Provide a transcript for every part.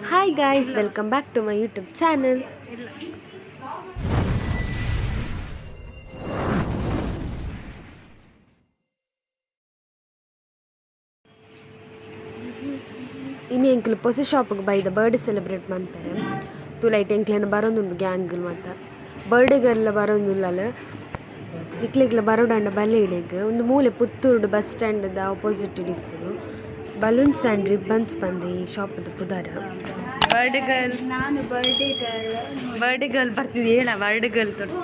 Hi guys, welcome back to my YouTube channel. ಇನ್ನು ಎಂಕ್ಲು ಪೊಸ ಶಾಪ್ಗೆ ಬೈದ ಬರ್ಡೇ ಸೆಲೆಬ್ರೇಟ್ ಮಾಡ್ತಾರೆ ತುಲೈಟ್ ಎಂಕ್ಲೇನ ಬರೋದುಂಡು ಗ್ಯಾಂಗ್ಲು ಮತ್ತು ಬರ್ಡೇಗೆಲ್ಲ ಬರೋದಿಲ್ಲ ಇಕ್ಲಿಗ್ಲ ಬರೋಡಂಡ ಬಲ್ಲೆ ಇಡೆಗ್ ಒಂದು ಮೂಲೆ ಪುತ್ತೂರ್ಡು ಬಸ್ ಸ್ಟ್ಯಾಂಡ್ದ ಆಪೋಸಿಟ್ ಇಡಿಪ್ಪುಡು ಬಲೂನ್ಸ್ ಆ್ಯಂಡ್ ರಿಬ್ಬನ್ಸ್ ಬಂದು ಈ ಶಾಪ್ದು ಪುದಾರ ಬರ್ಡೇ ಗರ್ಲ್ ಬರ್ತಿದ್ದೆ ಹೇಳ ಬರ್ಡೇ ಗರ್ಲ್ ತೋರಿಸಿ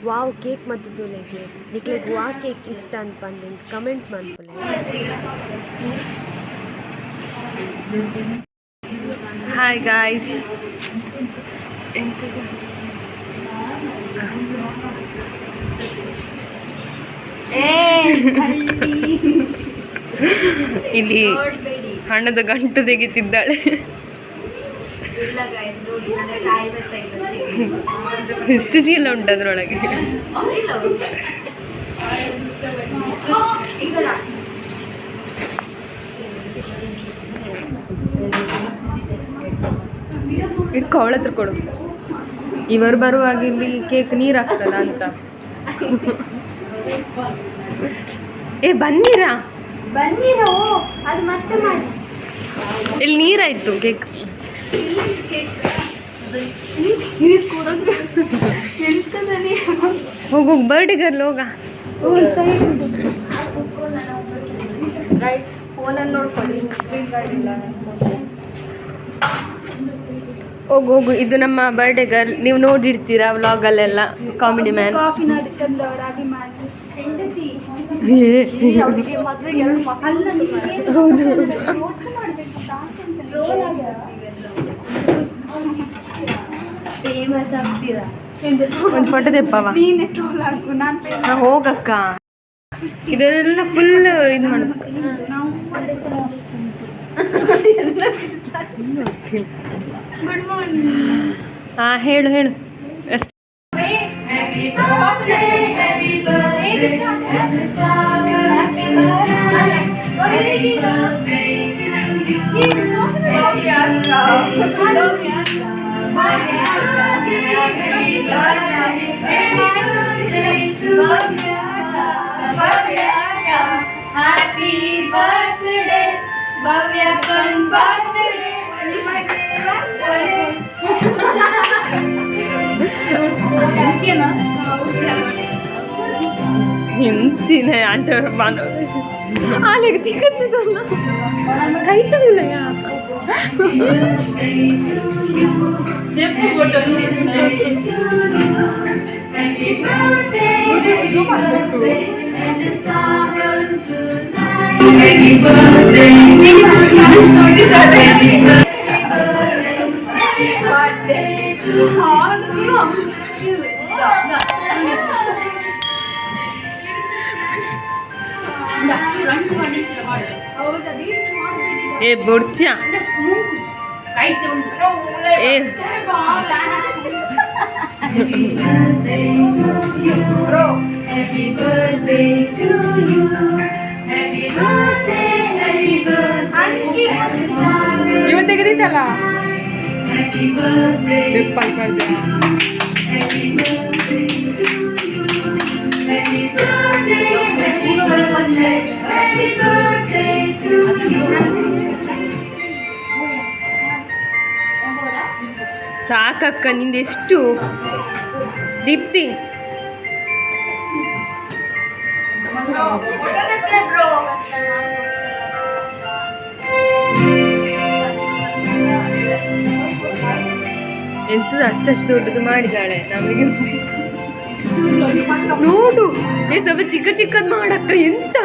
ವಾವ್ ಕೇಕ್ ಮತ್ತು ತುಲೆಗೆ ನಿಕ್ಲೆಗ್ ವಾ ಕೇಕ್ ಇಷ್ಟ ಅಂತ ಬಂದು ಕಮೆಂಟ್ ಮಾಡ್ಕೊಳ್ಳಿ. ಹಾಯ್ ಗಾಯ್ಸ್, ಇಲ್ಲಿ ಹಣ್ಣದ ಗಂಟು ತೆಗಿತಿದ್ದಾಳೆ. ಎಷ್ಟು ಚೀಲ ಉಂಟು ಅದರೊಳಗೆ. ಇಟ್ಕೊ ಅವಳ ಹತ್ರ ಕೊಡು. ಇವರು ಬರುವಾಗ ಇಲ್ಲಿ ಕೇಕ್ ನೀರು ಹಾಕ್ತದ ಅಂತ. ಬನ್ನೀರಾ ಅದು ಮತ್ತೆ ಮಾಡಿ. ಇಲ್ಲಿ ನೀರಾಯ್ತು ಕೇಕ್. ಹೋಗು ಬರ್ಡೇ ಗರ್ಲ್ ಹೋಗ. ಹೋಗು ಹೋಗು, ಇದು ನಮ್ಮ ಬರ್ಡೇ ಗರ್ಲ್. ನೀವು ನೋಡಿರ್ತೀರಾ ವ್ಲಾಗಲ್ಲೆಲ್ಲ, ಕಾಮಿಡಿ ಮ್ಯಾನ್. ಒಂದು ಫೋಟೋ ತೆಪ್ಪವ ಹೋಗಕ್ಕ. ಇದೆಲ್ಲ ಫುಲ್ ಇದು ಮಾಡ್ಬೇಕು. ಹಾಂ ಹೇಳು ಹೇಳು. Happy birthday, Bhavya Kan birthday. ಹಿಂದಿನ ಆಚರ ಬಾನು ಆಲೆಗೆ ತಿಕ್ಕತ್ತಿದ್ದಲ್ಲ ಕೈ ತಗೊಳ್ಳಯ್ಯ. ಏ ಬೊಡ್ಚ್ಯಾ ಏ ಇವತ್ತು ತೆಗೆದಿತ್ತಲ್ಲ ಸಾಕಕ್ಕ ನಿಂದೆಷ್ಟು ದೀಪ್ತಿ. ಎಂತದ ಅಷ್ಟಷ್ಟು ದೊಡ್ಡದು ಮಾಡಿದಾಳೆ ನಮಗೆ. ನೋಡು ಸ್ವಲ್ಪ ಚಿಕ್ಕ ಚಿಕ್ಕದ್ ಮಾಡಕ್ಕ. ಎಂತ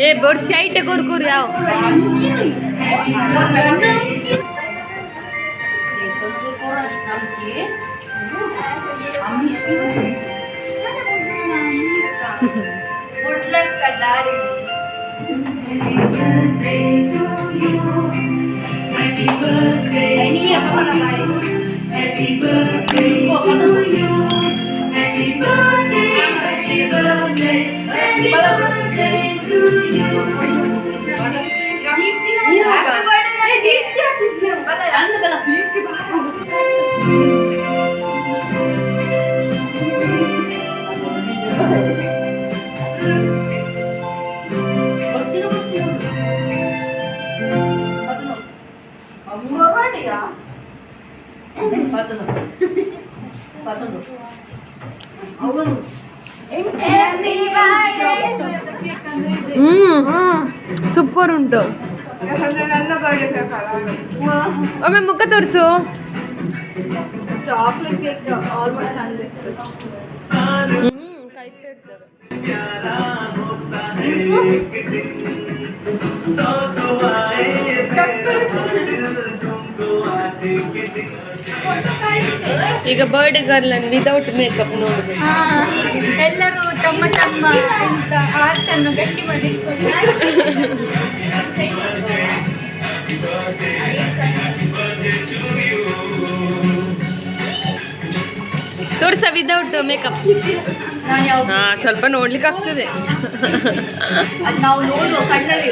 ಏ ಬೊಡ್ಚಿ ಐಟೆ ಕೊರ್ಕೂರು ಯಾವ Ini apa nama ini? Oh, foto. Super ಉಂಟು. ಒಮ್ಮೆ ಮುಖ ತೋರಿಸು. ಚಾಕ್ಲೇಟ್ ಕೇಕ್ ಆಲ್ಮೋಸ್ಟ್ ಚಂದ ಕೈ ಇಡ್ತಾರೆ. ಈಗ ಬರ್ಡೇ ಗರ್ಲ್ ವಿದೌಟ್ ಮೇಕಪ್ ನೋಡಬೇಕು. ಎಲ್ಲರೂ ತಮ್ಮ ತಮ್ಮ ಆರ್ಟ್ ಅನ್ನು ಗಟ್ಟಿ ಮಾಡಿ ತೋರ್ಸ ವಿದೌಟ್ ಮೇಕಪ್. ಹಾ, ಸ್ವಲ್ಪ ನೋಡ್ಲಿಕ್ಕೆ ಆಗ್ತದೆ. ಅದು ನಾವು ನೋಡುವ ಕಣ್ಣಲ್ಲಿ